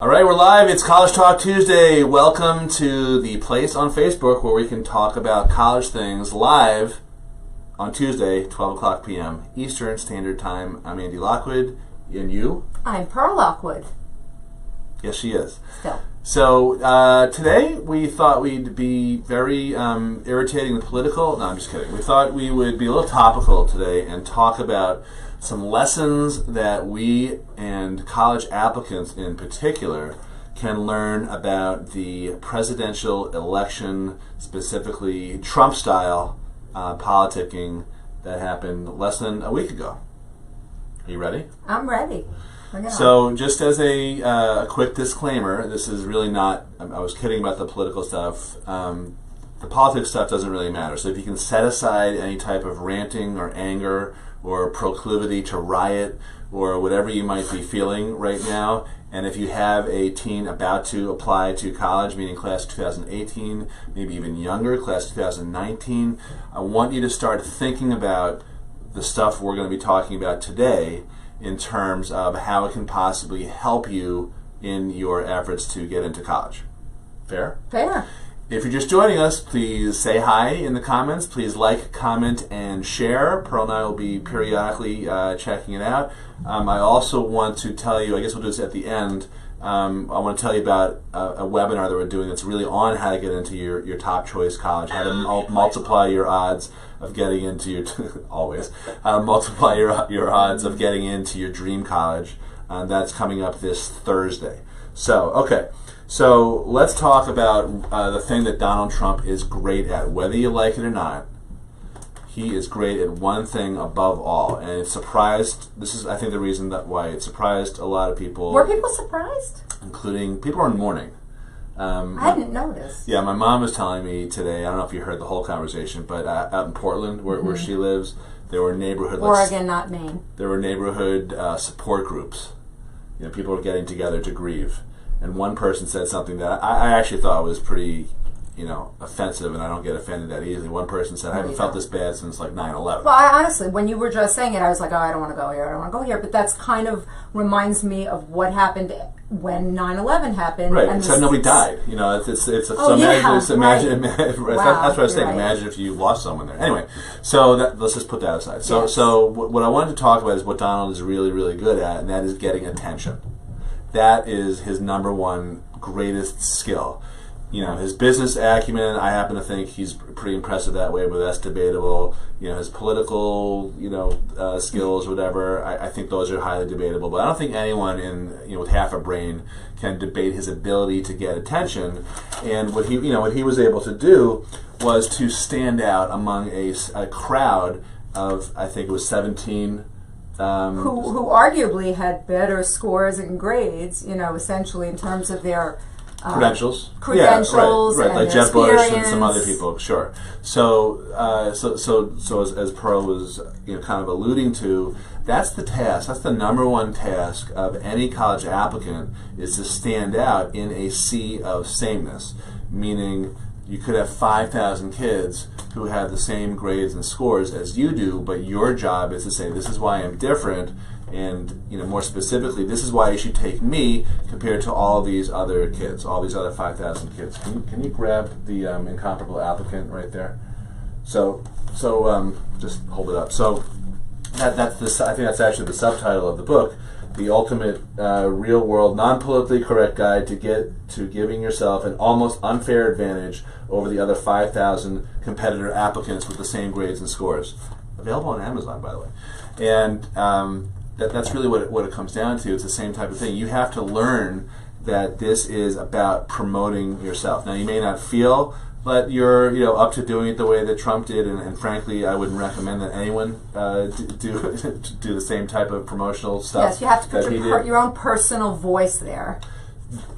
All right, we're live. It's College Talk Tuesday. Welcome to the place on Facebook where we can talk about college things live on Tuesday, 12 o'clock p.m. Eastern Standard Time. I'm Andy Lockwood. And you? I'm Pearl Lockwood. Yes, she is. Still. So today we thought we'd be very irritating and political. No, I'm just kidding. We thought we would be a little topical today and talk about some lessons that we and college applicants in particular can learn about the presidential election, specifically Trump-style politicking that happened less than a week ago. Are you ready? I'm ready. So just as a quick disclaimer, this is really not, I was kidding about the political stuff. The politics stuff doesn't really matter. So if you can set aside any type of ranting or anger or proclivity to riot or whatever you might be feeling right now, and if you have a teen about to apply to college, meaning class 2018, maybe even younger, class 2019, I want you to start thinking about the stuff we're going to be talking about today in terms of how it can possibly help you in your efforts to get into college. Fair? Fair. If you're just joining us, please say hi in the comments. Please like, comment, and share. Pearl and I will be periodically checking it out. I also want to tell you, I guess we'll do this at the end, I want to tell you about a webinar that we're doing that's really on how to get into your top choice college, how to multiply your odds of getting into your, always, how to multiply your odds of getting into your dream college. That's coming up this Thursday. So, okay. So let's talk about the thing that Donald Trump is great at. Whether you like it or not, he is great at one thing above all, and it surprised. This is, I think, the reason that why it surprised a lot of people. Were people surprised? Including people in mourning. I didn't notice. Yeah, my mom was telling me today. I don't know if you heard the whole conversation, but out in Portland, where she lives, there were neighborhood Oregon, not Maine. There were neighborhood support groups. You know, people were getting together to grieve. And one person said something that I actually thought was pretty, offensive, and I don't get offended that easily. One person said, I haven't felt this bad since like 9/11. Well, I honestly, when you were just saying it, I was like, oh, I don't want to go here, I don't want to go here. But that's kind of reminds me of what happened when 9/11 happened. Right, except nobody died. That's what I was saying. Right. Imagine if you lost someone there. Anyway, so let's just put that aside. So what I wanted to talk about is what Donald is really, really good at, and that is getting attention. That is his number one greatest skill. His business acumen, I happen to think he's pretty impressive that way, but that's debatable. His political, skills, whatever, I think those are highly debatable. But I don't think anyone with half a brain can debate his ability to get attention. And what he was able to do was to stand out among a crowd of, I think it was 17. Who arguably had better scores and grades, essentially in terms of their credentials, right, and like Jeb Bush and some other people, sure. So as Pearl was kind of alluding to, that's the task. That's the number one task of any college applicant, is to stand out in a sea of sameness. Meaning, you could have 5,000 kids who have the same grades and scores as you do, but your job is to say, this is why I'm different, and more specifically, this is why you should take me compared to all these other kids, all these other 5,000 kids. Can you grab the incomparable applicant right there? So just hold it up. So I think that's actually the subtitle of the book. The ultimate real-world, non-politically correct guide to giving yourself an almost unfair advantage over the other 5,000 competitor applicants with the same grades and scores. Available on Amazon, by the way. And that's really what it comes down to. It's the same type of thing. You have to learn that this is about promoting yourself. Now, you may not feel but you're up to doing it the way that Trump did, and frankly, I wouldn't recommend that anyone do the same type of promotional stuff. Yes, you have to put your own personal voice there.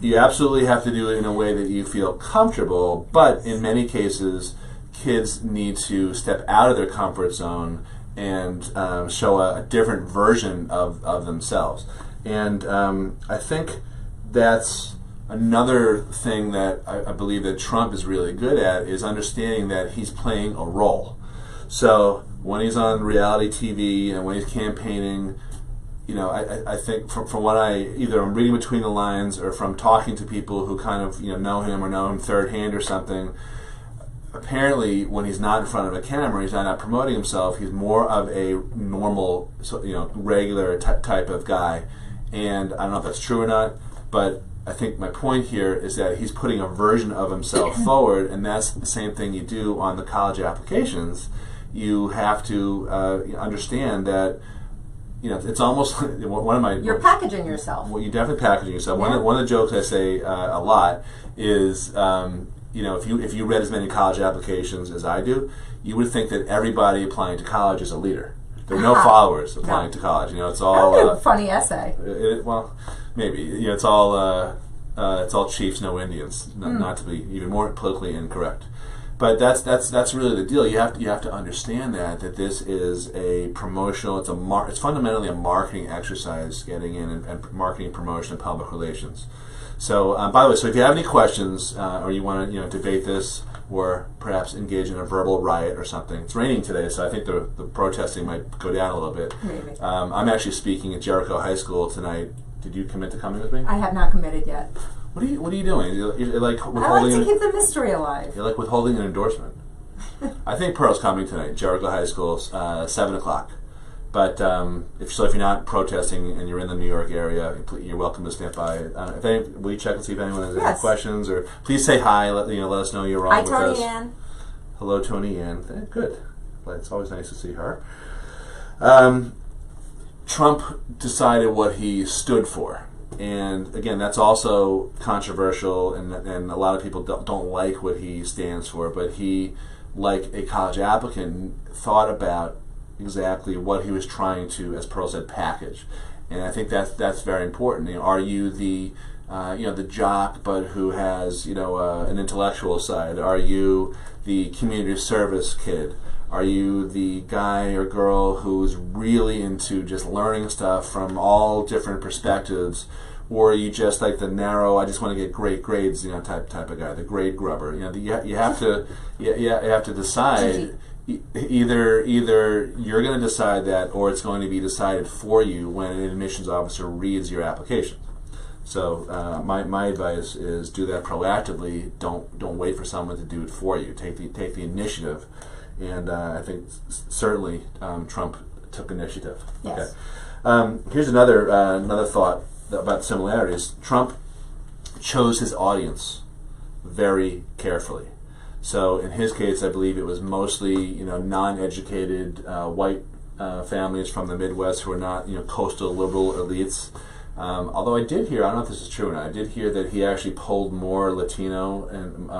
You absolutely have to do it in a way that you feel comfortable, but in many cases, kids need to step out of their comfort zone and show a different version of themselves. And I think that's another thing that I believe that Trump is really good at, is understanding that he's playing a role. So when he's on reality TV and when he's campaigning, I think from what either I'm reading between the lines or from talking to people who kind of know him or know him third hand or something. Apparently, when he's not in front of a camera, he's not out promoting himself. He's more of a normal, regular type of guy. And I don't know if that's true or not, but I think my point here is that he's putting a version of himself forward, and that's the same thing you do on the college applications. You have to understand that it's almost like one of my. You're packaging yourself. Well, you're definitely packaging yourself. Yeah. One of the jokes I say a lot is. If you read as many college applications as I do, you would think that everybody applying to college is a leader. There are no followers applying to college. It's all a funny essay. Well, maybe it's all chiefs, no Indians. Not to be even more politically incorrect, but that's really the deal. You have to understand that this is a promotional. It's fundamentally a marketing exercise, getting in and marketing, promotion, and public relations. So, by the way, if you have any questions or you want to debate this or perhaps engage in a verbal riot or something, it's raining today, so I think the protesting might go down a little bit. Maybe. I'm actually speaking at Jericho High School tonight. Did you commit to coming with me? I have not committed yet. What are you doing? You're like withholding. I like to keep the mystery alive. You're like withholding an endorsement. I think Pearl's coming tonight. Jericho High School, 7:00. But if you're not protesting and you're in the New York area, you're welcome to step by. Will you check and see if anyone has any questions, or please say hi. Let us know you're on with us. Hi, Tony Ann. Hello, Tony Ann. Good. It's always nice to see her. Trump decided what he stood for, and again, that's also controversial, and a lot of people don't like what he stands for. But he, like a college applicant, thought about exactly what he was trying to, as Pearl said, package, and I think that's very important. Are you the the jock but who has an intellectual side? Are you the community service kid? Are you the guy or girl who's really into just learning stuff from all different perspectives? Or are you just like the narrow, I just want to get great grades, type of guy, the grade grubber? You have to decide. Either you're going to decide that, or it's going to be decided for you when an admissions officer reads your application. So my advice is do that proactively. Don't wait for someone to do it for you. Take the initiative, and I think certainly Trump took initiative. Yes. Okay. Here's another thought about similarities. Trump chose his audience very carefully. So in his case, I believe it was mostly non-educated white families from the Midwest who are not coastal liberal elites. Although I did hear, I don't know if this is true or not, I did hear that he actually polled more Latino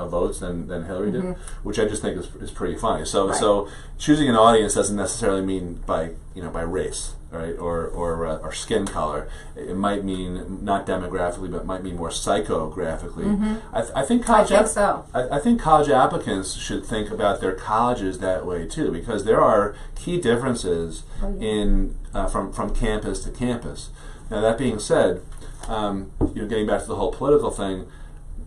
votes than Hillary did, which I just think is pretty funny. So right. So choosing an audience doesn't necessarily mean by race, right, or skin color. It might mean not demographically, but it might mean more psychographically. I think college applicants should think about their colleges that way too, because there are key differences in from campus to campus. Now, that being said, getting back to the whole political thing,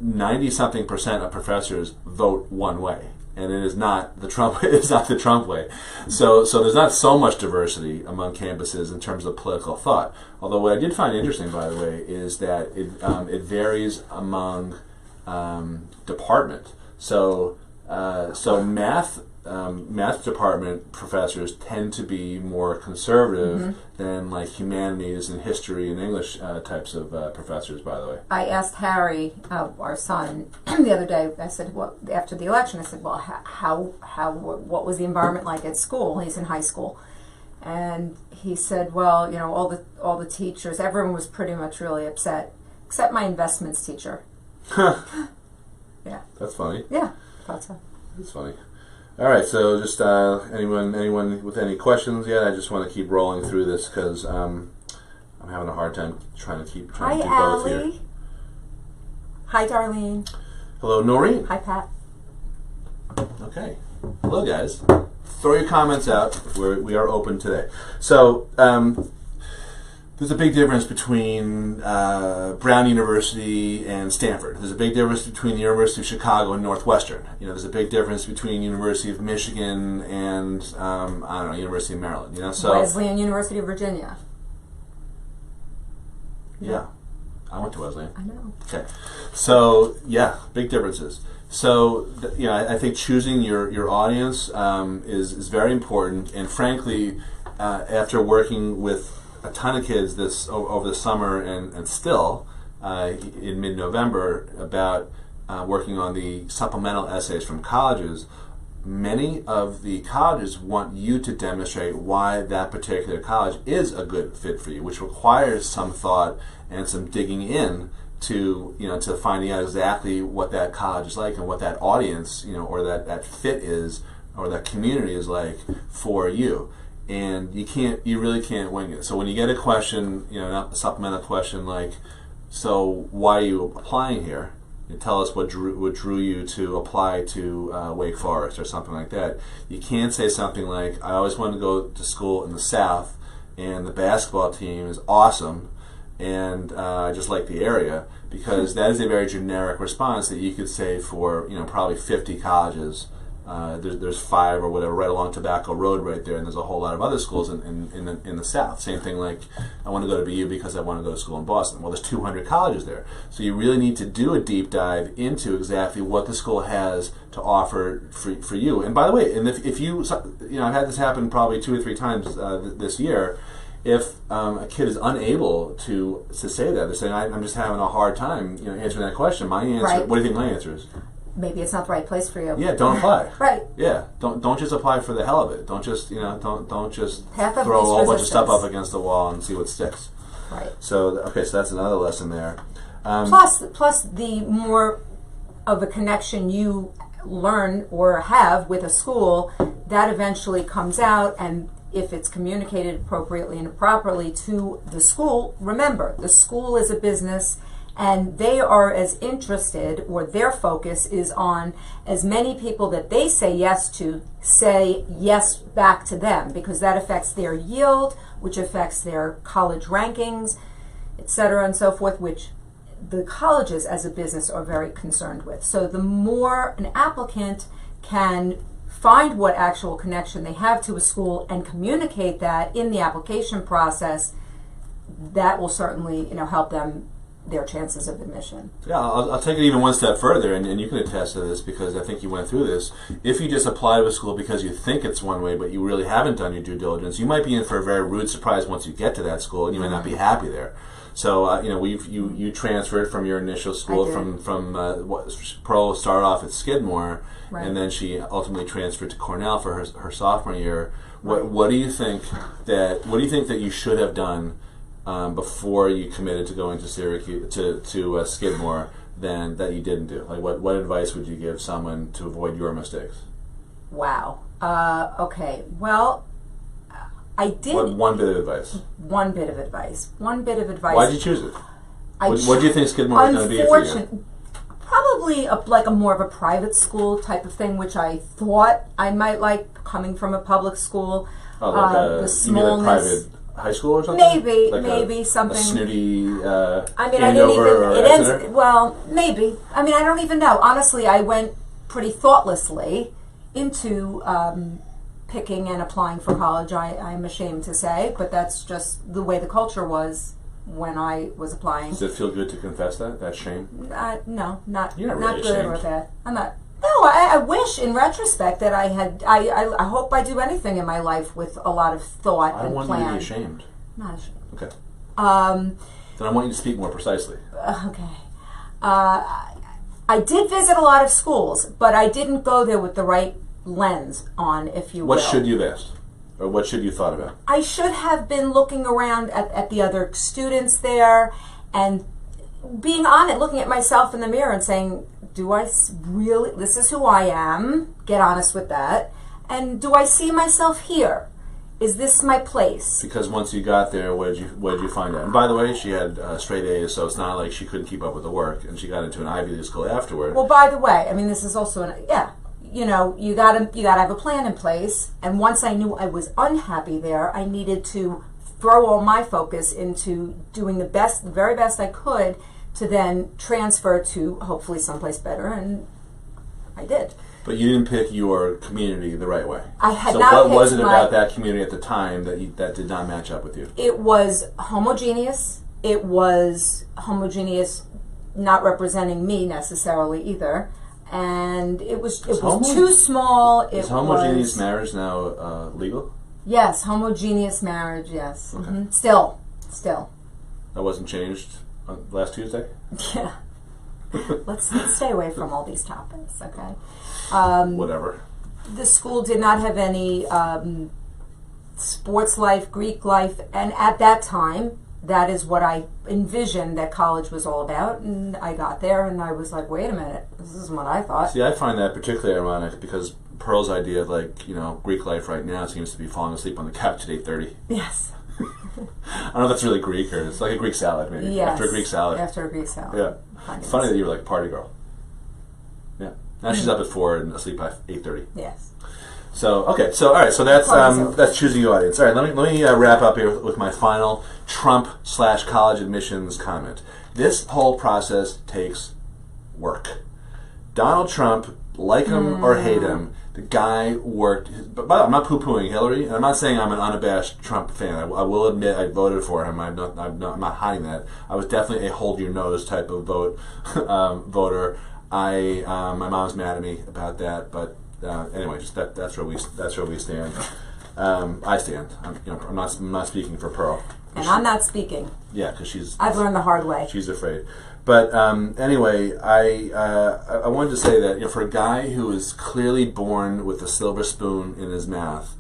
90-something% of professors vote one way, and it is not the Trump. It's not the Trump way. So there's not so much diversity among campuses in terms of political thought. Although what I did find interesting, by the way, is that it varies among department. So math department professors tend to be more conservative than like humanities and history and English types of professors, by the way. I asked Harry, our son, the other day, I said, well, after the election, I said, well, what was the environment like at school? He's in high school. And he said, well, all the teachers, everyone was pretty much really upset, except my investments teacher. Yeah. That's funny. Yeah, thought so. That's funny. All right, so just anyone with any questions yet? I just want to keep rolling through this because I'm having a hard time trying to keep both here. Hi, Darlene. Hello, Noreen. Hi, Pat. Okay. Hello, guys. Throw your comments out. We are open today. So there's a big difference between Brown University and Stanford. There's a big difference between the University of Chicago and Northwestern. There's a big difference between University of Michigan and University of Maryland. So Wesleyan University of Virginia. Yeah. I went to Wesleyan. I know. Okay. So, yeah, big differences. So, I think choosing your audience is very important. And frankly, after working with a ton of kids over the summer and still in mid-November about working on the supplemental essays from colleges, many of the colleges want you to demonstrate why that particular college is a good fit for you, which requires some thought and some digging in to finding out exactly what that college is like and what that audience, or that fit is, or that community is like for you. And you really can't wing it. So when you get a question, a supplemental question like, so why are you applying here? Tell us what drew you to apply to Wake Forest or something like that. You can't say something like, I always wanted to go to school in the South, and the basketball team is awesome, and I just like the area, because that is a very generic response that you could say for probably 50 colleges. There's 5 or whatever right along Tobacco Road right there, and there's a whole lot of other schools in the South. Same thing like, I want to go to BU because I want to go to school in Boston. Well, there's 200 colleges there. So you really need to do a deep dive into exactly what the school has to offer for you. And by the way, and if you, I've had this happen probably 2 or 3 times this year. If a kid is unable to say that, they're saying, I'm just having a hard time answering that question. My answer, right. What do you think my answer is? Maybe it's not the right place for you. Yeah, don't apply. Right. Yeah, don't just apply for the hell of it. Don't just don't just Path of throw a least whole bunch of stuff resistance. up against the wall and see what sticks. Right. So so that's another lesson there. Plus the more of a connection you learn or have with a school, that eventually comes out, and if it's communicated appropriately and properly to the school, remember, the school is a business, and they are as interested, or their focus is on as many people that they say yes to say yes back to them, because that affects their yield, which affects their college rankings, etc. and so forth, which the colleges as a business are very concerned with. So the more an applicant can find what actual connection they have to a school and communicate that in the application process, that will certainly help them, their chances of admission. Yeah, I'll take it even one step further, and you can attest to this because I think you went through this. If you just apply to a school because you think it's one way, but you really haven't done your due diligence, you might be in for a very rude surprise once you get to that school, and you might not be happy there. So you transferred from your initial school from Pearl started off at Skidmore, right. And then she ultimately transferred to Cornell for her sophomore year. What do you think that you should have done before you committed to going to Syracuse to Skidmore than that you didn't do? Like what advice would you give someone to avoid your mistakes? Wow. Okay. Well, I did. One bit of advice. One bit of advice. Why did you choose it? What do you think Skidmore is going to be for you? Probably like a more of a private school type of thing, which I thought I might like, coming from a public school. Oh, like the smallness. You mean like private high school or something? Maybe something. A snooty. I mean, I didn't even. It ends. Well, maybe. I mean, I don't even know. Honestly, I went pretty thoughtlessly into picking and applying for college. I'm ashamed to say, but that's just the way the culture was when I was applying. Does it feel good to confess that shame? No, not You're not not really good ashamed. or bad. I'm not. No, I wish in retrospect that I had. I hope I do anything in my life with a lot of thought and plan. I don't want you to be ashamed. Not ashamed. Okay. Then I want you to speak more precisely. Okay. I did visit a lot of schools, but I didn't go there with the right lens on, if you will. What should you have asked? Or what should you have thought about? I should have been looking around at the other students there and being on it, looking at myself in the mirror and saying, do I really, this is who I am, get honest with that, and do I see myself here? Is this my place? Because once you got there, what did you find out? And by the way, she had straight A's, so it's not like she couldn't keep up with the work, and she got into an Ivy League school afterward. Well, by the way, I mean, this is also you gotta have a plan in place. And once I knew I was unhappy there, I needed to throw all my focus into doing the very best I could to then transfer to hopefully someplace better, and I did. But you didn't pick your community the right way. I had so not. So what was it about that community at the time that did not match up with you? It was homogeneous. it was homogeneous, not representing me necessarily either. And it was too small. Is homogeneous marriage now legal? Yes, homogeneous marriage, yes. Okay. Mm-hmm. Still. That wasn't changed last Tuesday? Yeah. Let's stay away from all these topics, okay? Whatever. The school did not have any sports life, Greek life, and at that time, that is what I envisioned that college was all about. And I got there and I was like, wait a minute, this isn't what I thought. See, I find that particularly ironic because Pearl's idea of Greek life right now seems to be falling asleep on the couch at 8:30. Yes. I don't know if that's really Greek or it's like a Greek salad maybe. Yes. After a Greek salad. After a Greek salad. Yeah. It's funny that you were like a party girl. Yeah. Now she's up at 4 and asleep by 8:30. Yes. So all right. So that's choosing your audience. All right. Let me wrap up here with my final Trump/college admissions comment. This whole process takes work. Donald Trump, like him or hate him, the guy worked. But I'm not poo-pooing Hillary, and I'm not saying I'm an unabashed Trump fan. I will admit I voted for him. I'm not hiding that. I was definitely a hold your nose type of voter. My mom's mad at me about that, but. Anyway, just that's where we stand. I stand. I'm not speaking for Pearl. And I'm not speaking. Yeah, because I've learned the hard way. She's afraid. But anyway, I wanted to say that for a guy who is clearly born with a silver spoon in his mouth,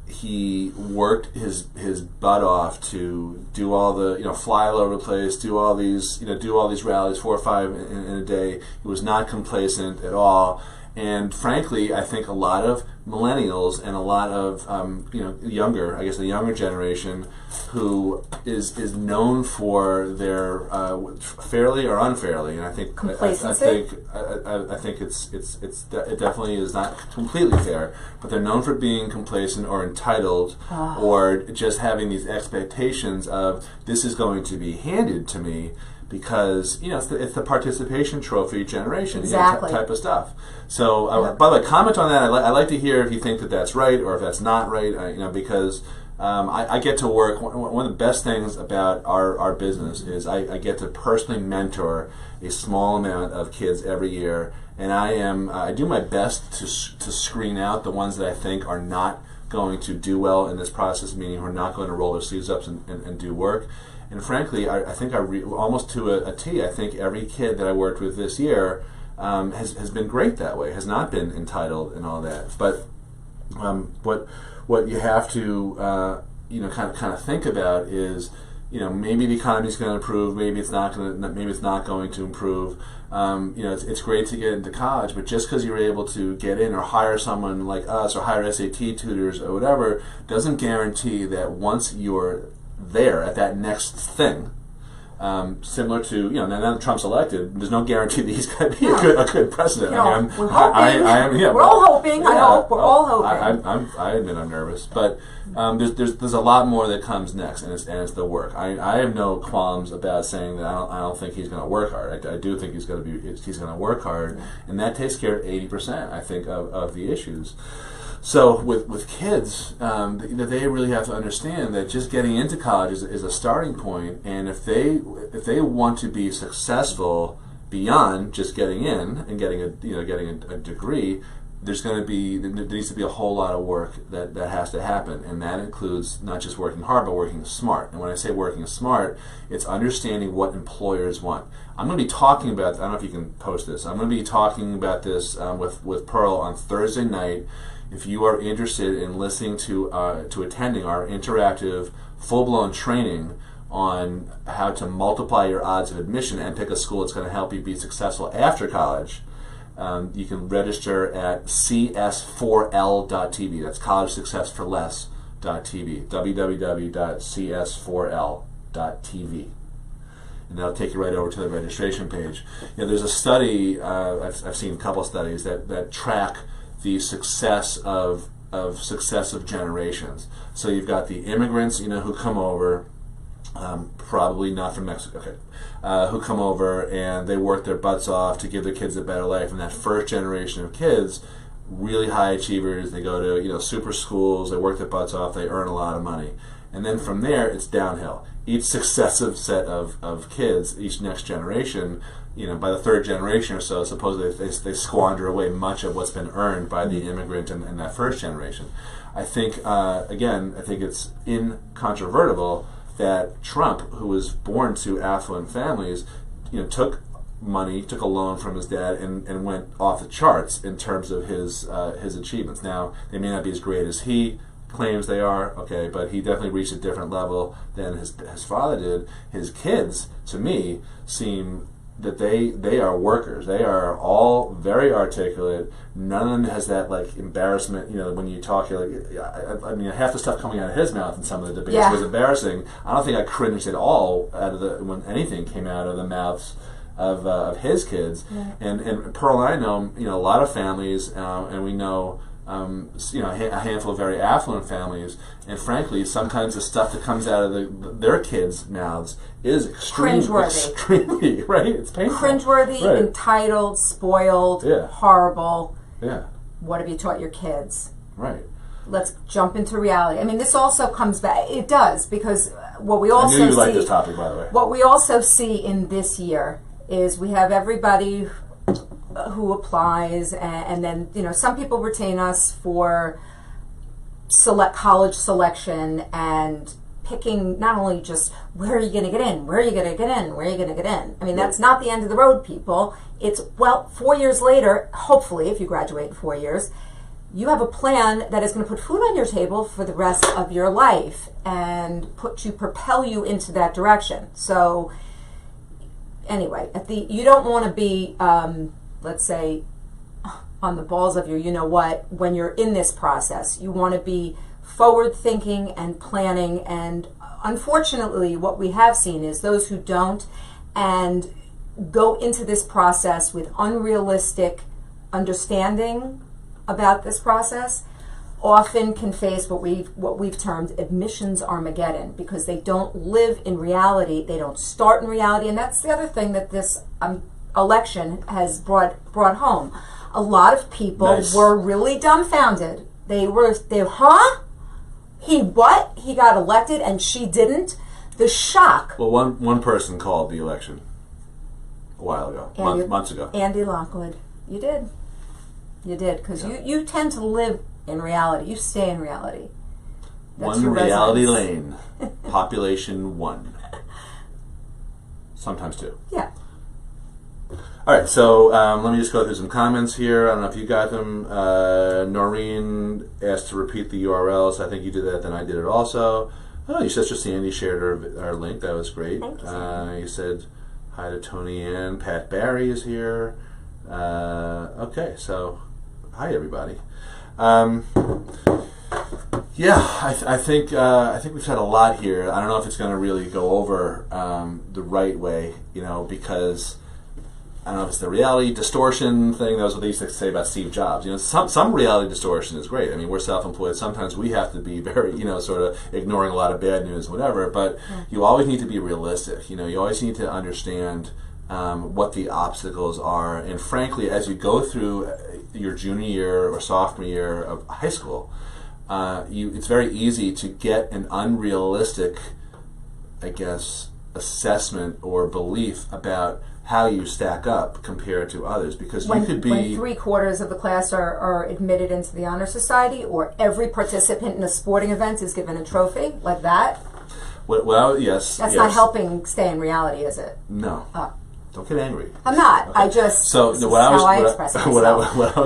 he worked his butt off to do all the fly all over the place, do all these rallies, 4 or 5 in a day. He was not complacent at all. And frankly, I think a lot of millennials and a lot of the younger generation, who is known for their fairly or unfairly, and I think complacency. I think it definitely is not completely fair, but they're known for being complacent or entitled, or just having these expectations of this is going to be handed to me. Because it's the participation trophy generation, exactly. Type of stuff. So, by the way, comment on that. I like to hear if you think that that's right or if that's not right. Because I get to work. One of the best things about our business is I get to personally mentor a small amount of kids every year, and I do my best to screen out the ones that I think are not going to do well in this process, meaning who are not going to roll their sleeves up and do work. And frankly, I think almost to a T, I think every kid that I worked with this year has been great that way, has not been entitled and all that. But what you have to kind of think about is maybe the economy's going to improve, maybe it's not going to improve. It's great to get into college, but just because you're able to get in or hire someone like us or hire SAT tutors or whatever doesn't guarantee that once you're there at that next thing, similar to now that Trump's elected, there's no guarantee that he's going to be a good president. We're hoping. We're all hoping. I hope we're all hoping. I admit I'm nervous, but there's a lot more that comes next, and it's the work. I have no qualms about saying that I don't think he's going to work hard. I do think he's going to work hard, and that takes care of 80%, I think, of the issues. So with kids, they really have to understand that just getting into college is a starting point, and if they want to be successful beyond just getting in and getting a degree, there needs to be a whole lot of work that has to happen, and that includes not just working hard but working smart. And when I say working smart, it's understanding what employers want. I'm going to be talking about, I don't know if you can post this, I'm going to be talking about this with Pearl on Thursday night. If you are interested in listening to attending our interactive, full-blown training on how to multiply your odds of admission and pick a school that's going to help you be successful after college, you can register at cs4l.tv. That's College Success for Less.tv. www.cs4l.tv. And that'll take you right over to the registration page. There's a study, I've seen a couple of studies that track the success of successive generations. So you've got the immigrants, who come over, probably not from Mexico, okay, who come over and they work their butts off to give their kids a better life. And that first generation of kids, really high achievers, they go to super schools, they work their butts off, they earn a lot of money. And then from there, it's downhill. each successive set of kids, each next generation, by the third generation or so, supposedly they squander away much of what's been earned by the immigrant in that first generation. I think, again, it's incontrovertible that Trump, who was born to affluent families, took a loan from his dad and went off the charts in terms of his achievements. Now, they may not be as great as he claims they are, okay, but he definitely reached a different level than his father did. His kids, to me, seem that they are workers. They are all very articulate. None of them has that embarrassment. When you talk, you're I mean, half the stuff coming out of his mouth in some of the debates was embarrassing. I don't think I cringed at all when anything came out of the mouths of his kids. Yeah. And Pearl and I know a lot of families, and we know. A handful of very affluent families, and frankly, sometimes the stuff that comes out of their kids' mouths is extremely right. It's painful, cringeworthy, right. Entitled, spoiled, horrible. Yeah. What have you taught your kids? Right. Let's jump into reality. I mean, this also comes back. It does, because what we also I knew you liked this topic, by the way. What we also see in this year is we have everybody who applies, and then some people retain us for college selection and picking not only just where are you going to get in, where are you going to get in, where are you going to get in. I mean, that's not the end of the road, people. It's 4 years later, hopefully, if you graduate in 4 years, you have a plan that is going to put food on your table for the rest of your life and propel you into that direction. So anyway, you don't want to be let's say, on the balls of your you-know-what when you're in this process. You want to be forward-thinking and planning, and unfortunately what we have seen is those who don't and go into this process with unrealistic understanding about this process often can face what we've termed admissions Armageddon, because they don't live in reality, they don't start in reality. And that's the other thing that this election has brought home. A lot of people were really dumbfounded. They he got elected and she didn't. The shock. Well, one person called the election a while ago, months ago. Andy Lockwood. You did, because you tend to live in reality. You stay in reality. That's one reality lane. Population 1. Sometimes 2. Yeah. All right, so let me just go through some comments here. I don't know if you got them. Noreen asked to repeat the URLs. I think you did that, then I did it also. Oh, your sister Sandy shared our link. That was great. Thank you, you said hi to Tony Ann. Pat Barry is here. Okay, so hi everybody. I think we've said a lot here. I don't know if it's going to really go over the right way, because I don't know if it's the reality distortion thing. That was what they used to say about Steve Jobs. Some reality distortion is great. I mean, we're self-employed. Sometimes we have to be very, sort of ignoring a lot of bad news, whatever. But you always need to be realistic. You always need to understand what the obstacles are. And frankly, as you go through your junior year or sophomore year of high school, it's very easy to get an unrealistic, assessment or belief about how you stack up compared to others, because you could be... When 3/4 of the class are admitted into the Honor Society, or every participant in a sporting event is given a trophy, like that. Yes. That's not helping stay in reality, is it? No. Don't get angry. I'm not. Okay. I just... So what I was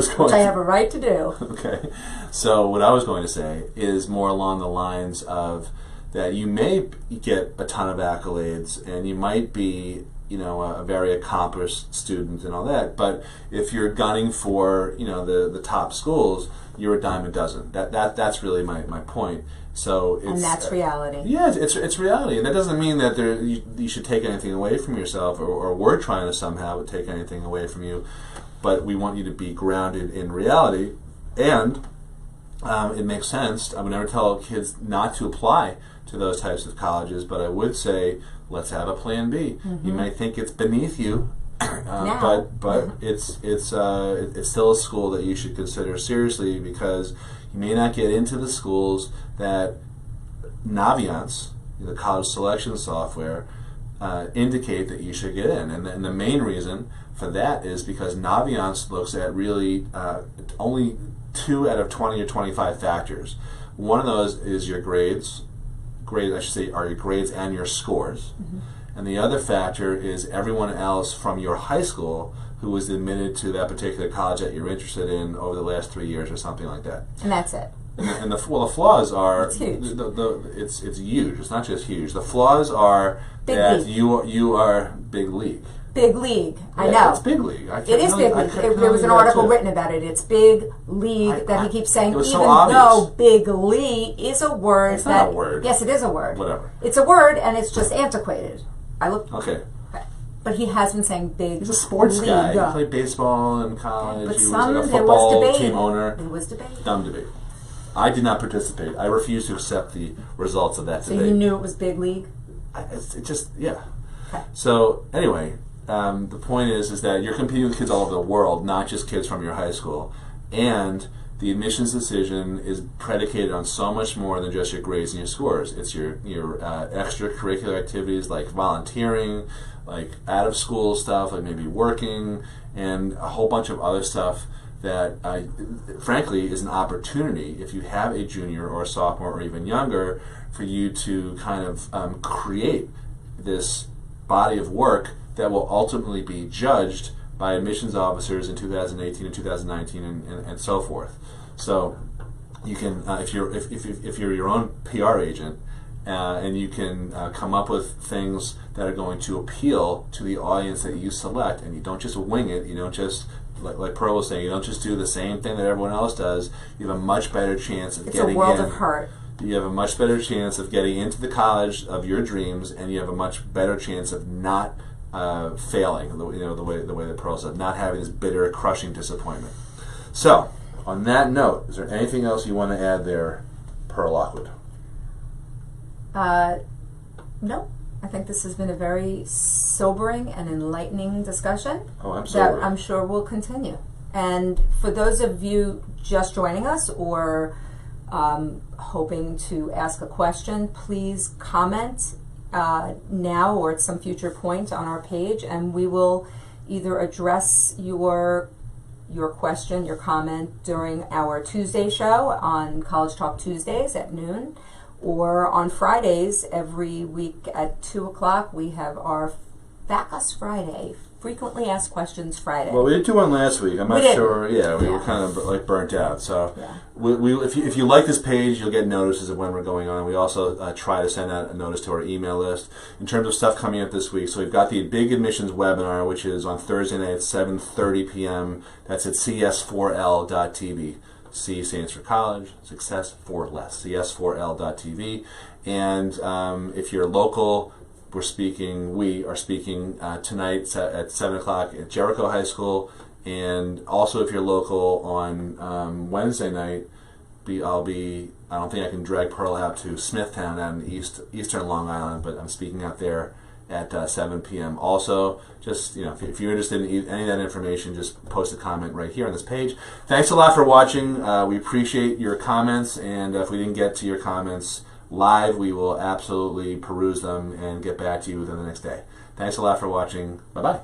going which I have a right to do. Okay. So what I was going to say is more along the lines of that you may get a ton of accolades and you might be a very accomplished student and all that, but if you're gunning for the top schools, you're a dime a dozen. That's really my point. So it's, and that's reality. Yeah, it's reality, and that doesn't mean that you should take anything away from yourself, or we're trying to somehow take anything away from you. But we want you to be grounded in reality, and it makes sense. I would never tell kids not to apply to those types of colleges, but I would say, let's have a plan B. Mm-hmm. You may think it's beneath you, but it's still a school that you should consider seriously, because you may not get into the schools that Naviance, the college selection software, indicate that you should get in. And the main reason for that is because Naviance looks at really only 2 out of 20 or 25 factors. One of those is your grades. Grades, I should say, are your grades and your scores. And the other factor is everyone else from your high school who was admitted to that particular college that you're interested in over the last 3 years or something like that. And that's it. And the flaws are it's huge. It's huge. It's not just huge. The flaws are big that league. you are big league. Big league. I Yeah, know. It's big league. It is big league. There was an article written about it. It's big league that he keeps saying, it was even so obvious. though big league is a word It's that not a word. Yes, it is a word. Whatever. It's a word, and it's just antiquated. I look. Okay. But he has been saying big. He's a sports league. guy. He played baseball in college. But He was some like a there was football debate. team owner. There was debate. Dumb debate. I did not participate. I refuse to accept the results of that So debate. you knew it was big league. It just, yeah. Okay. So anyway, the point is that you're competing with kids all over the world, not just kids from your high school, and the admissions decision is predicated on so much more than just your grades and your scores. It's your extracurricular activities like volunteering, like out of school stuff, like maybe working, and a whole bunch of other stuff that, frankly, is an opportunity if you have a junior or a sophomore or even younger for you to kind of create this body of work that will ultimately be judged by admissions officers in 2018 and 2019 and so forth. So you can, if you're your own PR agent, and you can come up with things that are going to appeal to the audience that you select, and you don't just wing it. You don't just, like Pearl was saying, you don't just do the same thing that everyone else does. You have a much better chance of getting in. It's a world of hurt. You have a much better chance of getting into the college of your dreams, and you have a much better chance of not failing. The way that Pearl said, not having this bitter, crushing disappointment. So, on that note, is there anything else you want to add there, Pearl Lockwood? No. I think this has been a very sobering and enlightening discussion. Oh, absolutely. That I'm sure will continue. And for those of you just joining us or hoping to ask a question, please comment now or at some future point on our page, and we will either address your question, your comment during our Tuesday show on College Talk Tuesdays at noon, or on Fridays every week at 2 o'clock. We have our Backus Friday, Frequently Asked Questions Friday. Well, we did do one last week. I'm not sure. Yeah, we Yeah. were kind of like burnt out. So, Yeah. if you like this page, you'll get notices of when we're going on. We also try to send out a notice to our email list in terms of stuff coming up this week. So we've got the Big Admissions webinar, which is on Thursday night at 7:30 p.m. That's at cs4l.tv. C stands for college, success, 4 less, cs4l.tv. And if you're local, we are speaking tonight at 7 o'clock at Jericho High School. And also if you're local on Wednesday night, I don't think I can drag Pearl out to Smithtown out in eastern Long Island, but I'm speaking out there at 7 p.m. Also, just, if you're interested in any of that information, just post a comment right here on this page. Thanks a lot for watching. We appreciate your comments, and if we didn't get to your comments live, we will absolutely peruse them and get back to you within the next day. Thanks a lot for watching. Bye-bye.